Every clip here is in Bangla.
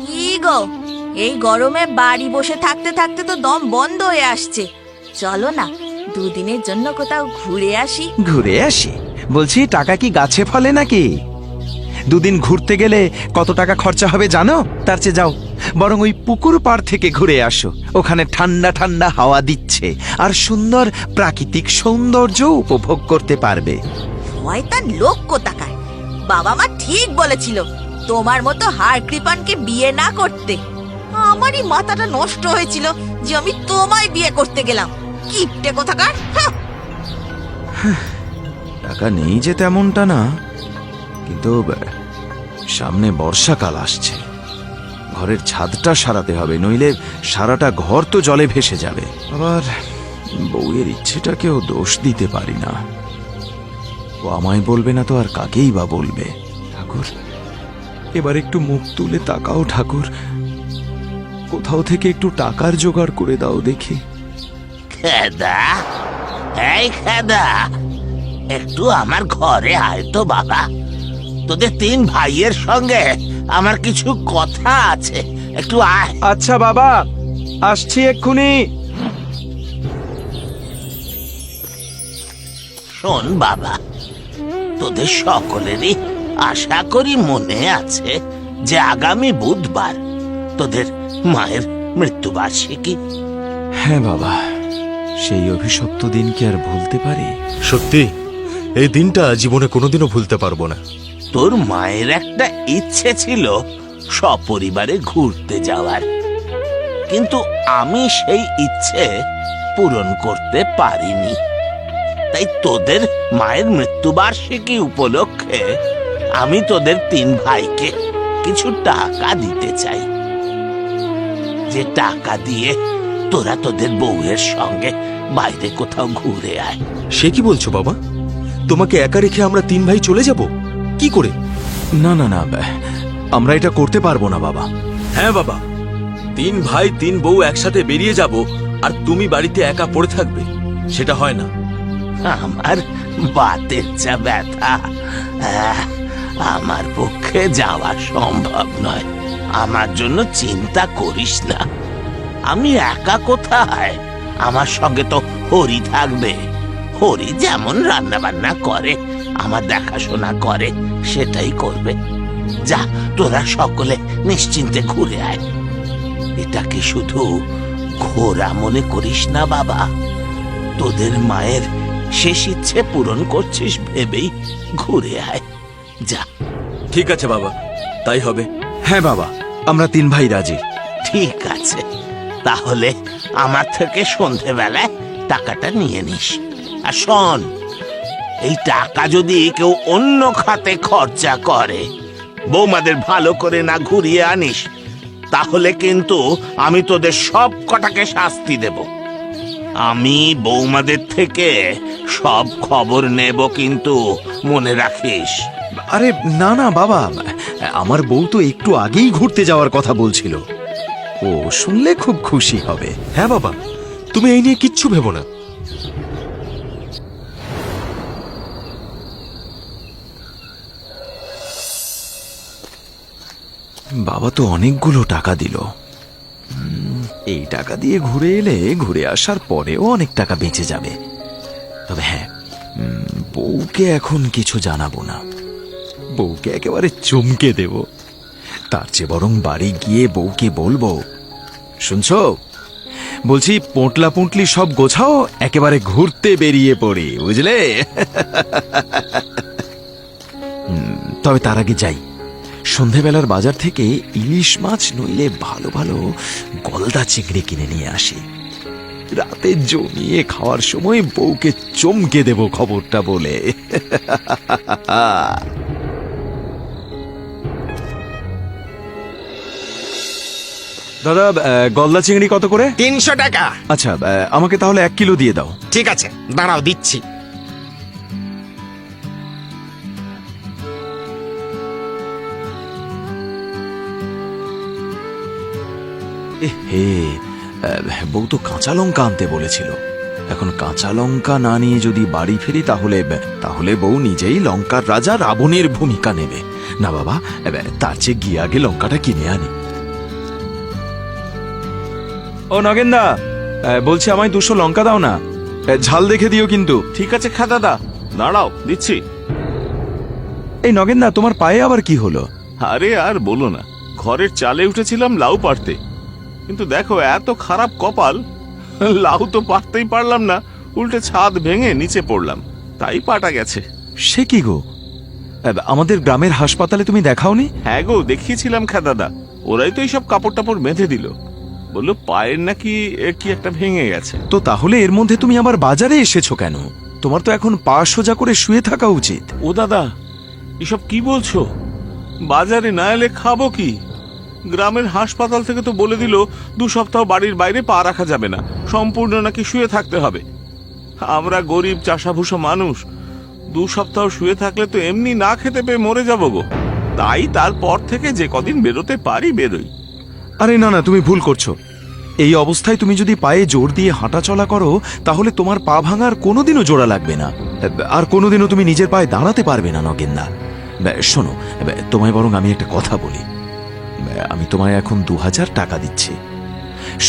কি গো, এই গরমে বাড়ি বসে থাকতে থাকতে তো দম বন্ধ হয়ে আসছে। চলো না, দুদিনের জন্য কোথাও ঘুরে আসি। ঘুরে আসি বলছি? টাকা কি গাছে ফলে নাকি? দুদিন ঘুরতে গেলে কত টাকা খরচা হবে জানো? তার চেয়ে যাও বরং ওই পুকুর পাড় থেকে ঘুরে আসো। ওখানে ঠান্ডা ঠান্ডা হাওয়া দিচ্ছে আর সুন্দর প্রাকৃতিক সৌন্দর্য উপভোগ করতে পারবে। শয়তান লোক কোথাকার! বাবা মা ঠিক বলেছিল তোমার মতো হাড় কৃপানকে বিয়ে না করতে। আমারই মাথাটা নষ্ট হয়েছিল যে আমি তোমায় বিয়ে করতে গেলাম। কিপটে কোথাকার! টাকা নেই যে তেমনটা না, কিন্তু সামনে বর্ষাকাল আসছে, ঘরের ছাদটা সারাতে হবে, নইলে সারাটা ঘর তো জলে ভেসে যাবে। আবার বউয়ের ইচ্ছেটাকেও দোষ দিতে পারি না। ও আমায় বলবে না তো আর কাকেই বা বলবে? ঠাকুর, এবার একটু মুখ তুলে তাকাও ঠাকুর, কোথাও থেকে একটু টাকার জোগাড় করে দাও দেখি। খেদা, এই খেদা, একটু আমার ঘরে আয় তো বাবা। তোদের তিন ভাইয়ের সঙ্গে আমার কিছু কথা আছে, একটু আয়। আচ্ছা বাবা, আসছি এক্ষুনি। শোন বাবা, তোদের সকলেরই আশা করি মনে আছে যে আগামী বুধবার তোদের মায়ের মৃত্যুবার্ষিকী। হ্যাঁ বাবা, সেই অভিশপ্ত দিন কি আর ভুলতে পারি? সত্যি এই দিনটা জীবনে কোনোদিনও ভুলতে পারবো না। তোর মায়ের একটা ইচ্ছে ছিল সপরিবারে ঘুরতে যাওয়ার, কিন্তু আমি সেই ইচ্ছে পূরণ করতে পারিনি। তাই তোদের মায়ের মৃত্যুবার্ষিকী উপলক্ষে আমি তোদের তিন ভাইকে কিছু টাকা দিতে চাই, যে টাকা দিয়ে তোরা তোদের বউয়ের সঙ্গে বাইরে কোথাও ঘুরে আয়। সে কি বলছো বাবা? তোমাকে একা রেখে আমরা তিন ভাই চলে যাব কি করে? না না না, আমরা এটা করতে পারবো না বাবা। হ্যাঁ বাবা, তিন ভাই তিন বউ একসাথে বেরিয়ে যাব আর তুমি বাড়িতে একা পড়ে থাকবে, সেটা হয় না। আমার বাতের যা ব্যথা, আমার পক্ষে যাওয়া সম্ভব নয়। আমার জন্য চিন্তা করিস না, আমি একা কোথায়? আমার সঙ্গে তো হরি থাকবে। হরি যেমন রান্না বান্না করে, আমার দেখাশোনা করে, সেটাই করবে। যা, তোরা সকলে নিশ্চিন্তে ঘুরে আয়। এটাকে শুধু ঘোরা মনে করিস না বাবা, তোদের মায়ের শেষ ইচ্ছে পূরণ করছিস ভেবেই ঘুরে আয়। যা। ঠিক আছে বাবা, তাই হবে। হ্যাঁ বাবা, আমরা তিন ভাই রাজি। ঠিক আছে, তাহলে আমার থেকে সন্ধেবেলায় টাকাটা নিয়ে নিস। আর শোন, এই টাকা যদি কেউ অন্য খাতে খরচা করে, বৌমাদের ভালো করে না ঘুরিয়ে আনিস, তাহলে কিন্তু আমি তোদের সব কটাকে শাস্তি দেব। আমি বৌমাদের থেকে সব খবর নেব, কিন্তু মনে রাখিস। আরে না না বাবা, আমার বউ তো একটু আগেই ঘুরতে যাওয়ার কথা বলছিল, ও শুনলে খুব খুশি হবে। হ্যাঁ বাবা, তুমি এই নিয়ে কিচ্ছু ভেবো না। বাবা তো অনেকগুলো টাকা দিল, এই টাকা দিয়ে ঘুরে এলে ঘুরে আসার পরেও অনেক টাকা বেঁচে যাবে। তবে হ্যাঁ, বউকে এখন কিছু জানাবো না, বউকে একেবারে চমকে দেব। তার চেয়ে বরং বাড়ি গিয়ে বউকে বলবো, শুনছো, বলছি পোঁটলা পুঁটলি সব গোছাও, একেবারে ঘুরতে বেরিয়ে পড়ি, বুঝলে? তবে তার আগে যাই, সন্ধেবেলার বাজার থেকে ইলিশ মাছ নইলে ভালো ভালো গলদা চিংড়ি কিনে নিয়ে আসি। রাতে জমিয়ে খাওয়ার সময় বউকে চমকে দেব খবরটা বলে। দাদা, গলদা চিংড়ি কত করে? 300 টাকা। আচ্ছা, আমাকে তাহলে 1 কিলো দিয়ে দাও। ঠিক আছে, দাঁড়াও দিচ্ছি। হে, বউ তো কাঁচা লঙ্কা আনতে বলেছিল, এখন কাঁচা লঙ্কা না নিয়ে যদি বাড়ি ফিরি তাহলে বউ নিজেই লঙ্কার রাজা রাবণের ভূমিকা নেবে। না বাবা, তার চেয়ে গিয়ে আগে লঙ্কাটা কিনে আনি। ও নগেনদা, বলছি আমায় 200 লঙ্কা দাও না, ঝাল দেখে দিও কিন্তু। ঠিক আছে দাদা, দাঁড়াও দিচ্ছি। এই নগেনদা, তোমার পায়ে আবার কি হলো? আরে আর বলো না, ঘরের চালে উঠেছিলাম লাউ পাড়তে, কিন্তু দেখো এত খারাপ কপাল, লাউ তো পাড়তেই পারলাম না, উল্টে ছাদ ভেঙে নিচে পড়লাম, তাই পাটা গেছে। সে কি গো, আমাদের গ্রামের হাসপাতালে তুমি দেখাওনি? হ্যাঁ গো, দেখিয়েছিলাম দাদা, ওরাই তো এইসব কাপড় টাপড় বেঁধে দিল, বললো পায়ের নাকি কি একটা ভেঙে গেছে। তো তাহলে এর মধ্যে তুমি আবার বাজারে এসেছো কেন? তোমার তো এখন পা সোজা করে শুয়ে থাকা উচিত। ও দাদা, এসব কি বলছো? বাজারে না এলে খাবো কি? গ্রামের হাসপাতাল থেকে তো বলে দিল 2 সপ্তাহ বাড়ির বাইরে পা রাখা যাবে না, সম্পূর্ণ নাকি শুয়ে থাকতে হবে। আমরা গরিব চাষাভুষো মানুষ, 2 সপ্তাহ শুয়ে থাকলে তো এমনি না খেতে পেয়ে মরে যাবো গো। তাই তারপর থেকে যে কদিন বেরোতে পারি বেরোই। আরে না না, তুমি ভুল করছো। এই অবস্থায় তুমি যদি পায়ে জোর দিয়ে হাঁটা চলা করো তাহলে তোমার পা ভাঙার কোনোদিনও জোড়া লাগবে না, আর কোনোদিনও তুমি নিজের পায়ে দাঁড়াতে পারবে না নগেনদা। শোনো, তোমায় বরং আমি একটা কথা বলি। আমি তোমায় এখন 2000 টাকা দিচ্ছি,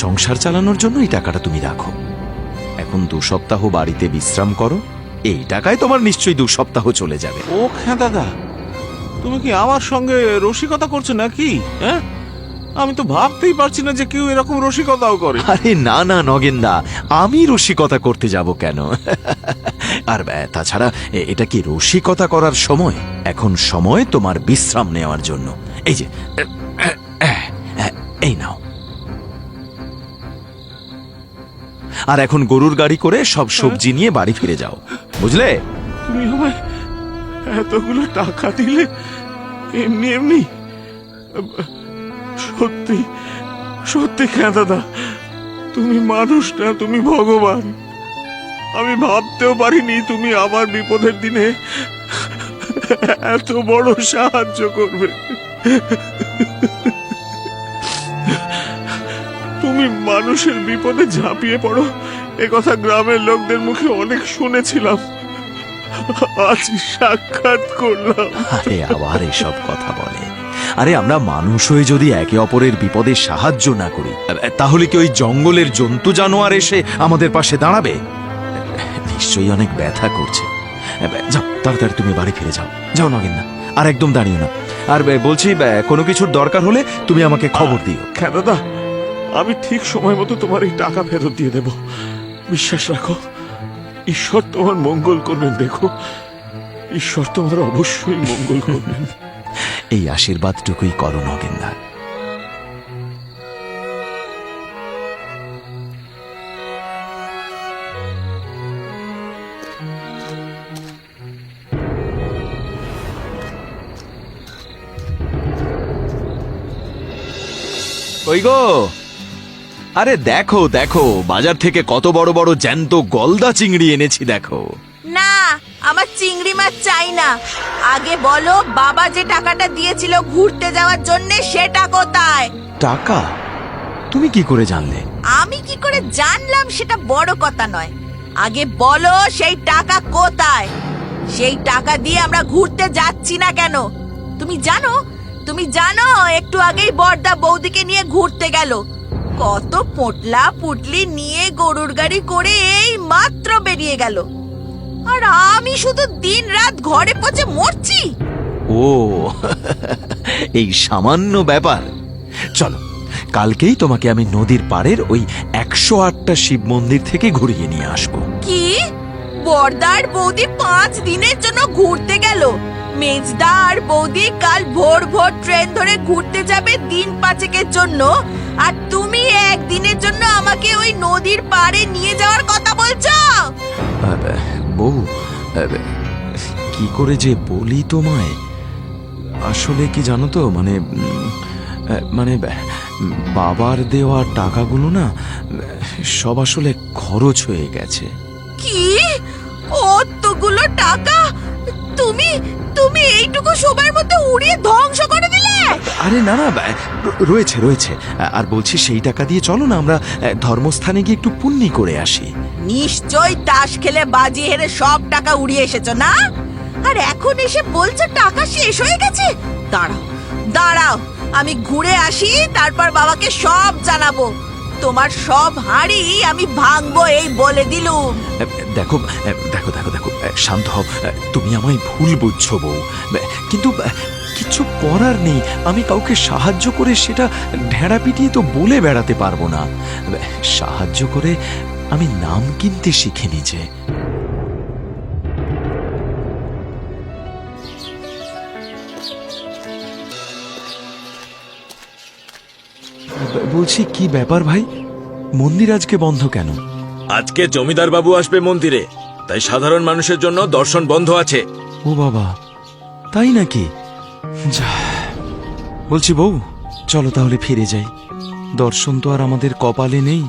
সংসার চালানোর জন্য এই টাকাটা তুমি রাখো। এখন 2 সপ্তাহ বাড়িতে বিশ্রাম করো, এই টাকায় তোমার নিশ্চয়ই 2 সপ্তাহ চলে যাবে। ও দাদা, তুমি কি আমার সঙ্গে রসিকতা করছো নাকি? হ্যাঁ, আমি তো ভাবতেই পারছি না যে কেউ এরকম রসিকতাও করে। আরে না না নগেনদা, আমি রসিকতা করতে যাব কেন? আর তাছাড়া এটা কি রসিকতা করার সময়? এখন সময় তোমার বিশ্রাম নেওয়ার জন্য। এই যে এই নাও। আর এখন গরুর গাড়ি করে সব সবজি নিয়ে বাড়ি ফিরে যাও, বুঝলে? তুমি আমায় এতগুলো টাকা দিলে এমনি এমনি? সত্যি সত্যি দাদা, তুমি মানুষ না, তুমি ভগবান। আমি ভাবতেও পারিনি তুমি আমার বিপদের দিনে এত বড় সাহায্য করবে। তুমি মানুষের বিপদে ঝাঁপিয়ে পড়ো, এ কথা গ্রামের লোকদের মুখে অনেক শুনেছিলাম, আজ সাক্ষাৎ করলাম। আরে আবার এসব কথা বলে? আরে আমরা মানুষ হয়ে যদি একে অপরের বিপদে সাহায্য না করি তাহলে কি ওই জঙ্গলের জন্তু জানোয়ার এসে আমাদের পাশে দাঁড়াবে? নিশ্চয়ই অনেক ব্যথা করছে। যাও তাড়াতাড়ি তুমি বাড়ি ফিরে যাও, যাও নগেনদা, আর একদম দাঁড়িও না। আর বলছি, কোনো কিছুর দরকার হলে তুমি আমাকে খবর দিও। দাদা, আমি ঠিক সময় মতো তোমার এই টাকা ফেরত দিয়ে দেব, বিশ্বাস রাখো। ঈশ্বর তোমার মঙ্গল করবেন, দেখো ঈশ্বর তোমার অবশ্যই মঙ্গল করবেন। এই আশীর্বাদটুকুই করো নগেনদা। ওই গো, আরে দেখো দেখো, বাজার থেকে কত বড় বড় জ্যান্ত গলদা চিংড়ি এনেছি দেখো। না, আমার চিংড়ি মাছ চাই না। আগে বলো, বাবা যে টাকাটা দিয়েছিল ঘুরতে যাওয়ার জন্য, সেটা কোথায়? টাকা? তুমি কি করে জানলে? আমি কি করে জানলাম সেটা বড় কথা নয়, আগে বলো সেই টাকা কোথায়? সেই টাকা দিয়ে আমরা ঘুরতে যাচ্ছি না কেন? তুমি জানো একটু আগেই বড়দা বৌদিকে নিয়ে ঘুরতে গেল, কত পোটলা পুটলি নিয়ে গরুর গাড়ি করে এই মাত্র বেরিয়ে গেল, আর আমি শুধু দিন রাত ঘরে পচে মরছি। ও এই সামান্য ব্যাপার। চলো, কালকেই তোমাকে আমি নদীর পাড়ের ওই 108টা শিব মন্দির থেকে ঘুরিয়ে নিয়ে আসবো। কি? বড়দার বৌদি 5 দিনের জন্য ঘুরতে গেল? মেজদার বৌদি কাল ভোর ভোর ট্রেন ধরে ঘুরতে যাবে দিন 5 জন্য, আর তুমি একদিনের জন্য আমাকে ওই নদীর পাড়ে নিয়ে যাওয়ার কথা বলছো? বউ, কি করে যে বলি তোমায়, আসলে কি জানো তো, মানে বাবার দেওয়া টাকাগুলো না সব আসলে খরচ হয়ে গেছে। কি? অতগুলো টাকা তুমি এইটুকু সময়ের মধ্যে উড়িয়ে ধ্বংস করে দিলে? আরে না না, রয়েছে। আর বলছি, সেই টাকা দিয়ে চলো না আমরা ধর্মস্থানে গিয়ে একটু পুণ্যি করে আসি। নিশ্চয় তাস খেলে বাজি হেরে সব টাকা উড়িয়ে এসেছো না? আর এখন এসে বলছো টাকা শেষ হয়ে গেছে। দাঁড়াও দাঁড়াও, আমি ঘুরে আসি, তারপর বাবাকে সব জানাবো। তোমার সব হাঁড়ি আমি ভাঙবো, এই বলে দিলুম। দেখো দেখো দেখো দেখো, শান্ত হও। তুমি আমায় ভুল বুঝছো বউ, কিন্তু কিছু করার নেই। আমি কাউকে সাহায্য করে সেটা ঢেড়া পিটিয়ে তো বলে বেড়াতে পারবো না। সাহায্য করে আমি নাম কিনতে শিখে নিছে। বলছি, কি ব্যাপার ভাই, মন্দির আজকে বন্ধ কেন? আজকে জমিদার বাবু আসবে মন্দিরে, তাই সাধারণ মানুষের জন্য দর্শন বন্ধ আছে। ও বাবা, তাই নাকি? যা, বলছি বউ, চলো তাহলে ফিরে যাই। দর্শন তো আর আমাদের কপালে নেই।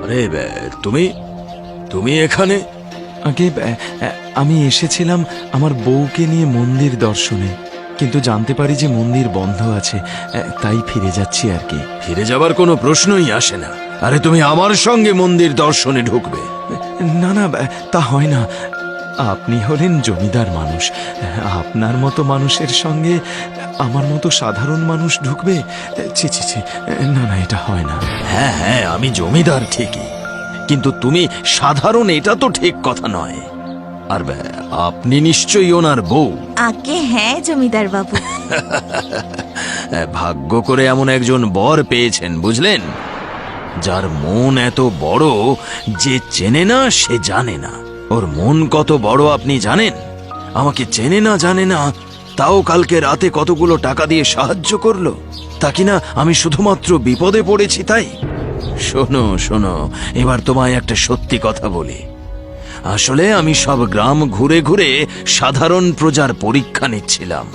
আরে তুমি তুমি এখানে? আগে আমি এসেছিলাম আমার বউকে নিয়ে মন্দির দর্শনে, কিন্তু জানতে পারি যে মন্দির বন্ধ আছে, তাই ফিরে যাচ্ছি আর কি। ফিরে যাবার কোনো প্রশ্নই আসে না। আরে তুমি আমার সঙ্গে মন্দির দর্শনে ঢুকবে? না না, তা হয় না। আপনি হলেন জমিদার মানুষ, আপনার মতো মানুষের সঙ্গে আমার মতো সাধারণ মানুষ ঢুকবে? ছি ছি ছি, না না, এটা হয় না। হ্যাঁ হ্যাঁ, আমি জমিদার ঠিকই, কিন্তু তুমি সাধারণ, এটা তো ঠিক কথা নয়। আর আপনি নিশ্চয়ই ওনার বউ। আগে হ্যাঁ জমিদার বাবু। ভাগ্য করে এমন একজন বর পেয়েছেন, বুঝলেন, যার মন এত বড় যে চেনে না সে জানে না। ওর মন কত বড় আপনি জানেন? আমাকে চেনে না জানে না, তাও কালকে রাতে কতগুলো টাকা দিয়ে সাহায্য করলো। তা কিনা আমি শুধুমাত্র বিপদে পড়েছি তাই? শোনো শোনো, এবার তোমায় একটা সত্যি কথা বলি। আসলে আমি সব গ্রাম ঘুরে ঘুরে সাধারণ প্রজার পরীক্ষা নিচ্ছিলাম।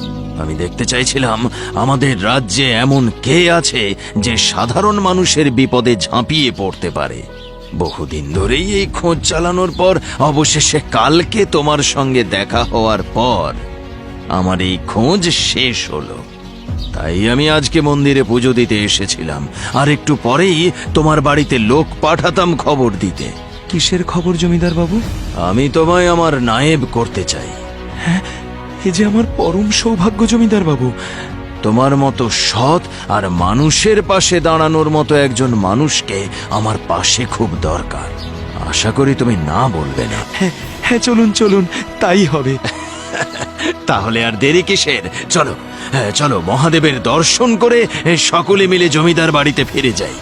আমি দেখতে চাইছিলাম আমাদের রাজ্যে এমন কে আছে যে সাধারণ মানুষের বিপদে ঝাঁপিয়ে পড়তে পারে। বহুদিন ধরেই এই খোঁজ চালানোর পর অবশেষে কালকে তোমার সঙ্গে দেখা হওয়ার পর আমার এই খোঁজ শেষ হলো। তাই আমি আজকে মন্দিরে পুজো দিতে এসেছিলাম, আর একটু পরেই তোমার বাড়িতে লোক পাঠাতাম খবর দিতে। কিসের খবর জমিদার বাবু? আমি তোমায় আমার নায়েব করতে চাই। এ যে আমার পরম সৌভাগ্য জমিদার বাবু। তোমার মতো সৎ আর মানুষের পাশে দাঁড়ানোর মতো একজন মানুষকে আমার পাশে খুব দরকার। আশা করি তুমি না বলবে না। হ্যাঁ হ্যাঁ, চলুন চলুন, তাই হবে। তাহলে আর দেরি কিসের? চলো চলো, মহাদেবের দর্শন করে সকলে মিলে জমিদার বাড়িতে ফিরে যাই।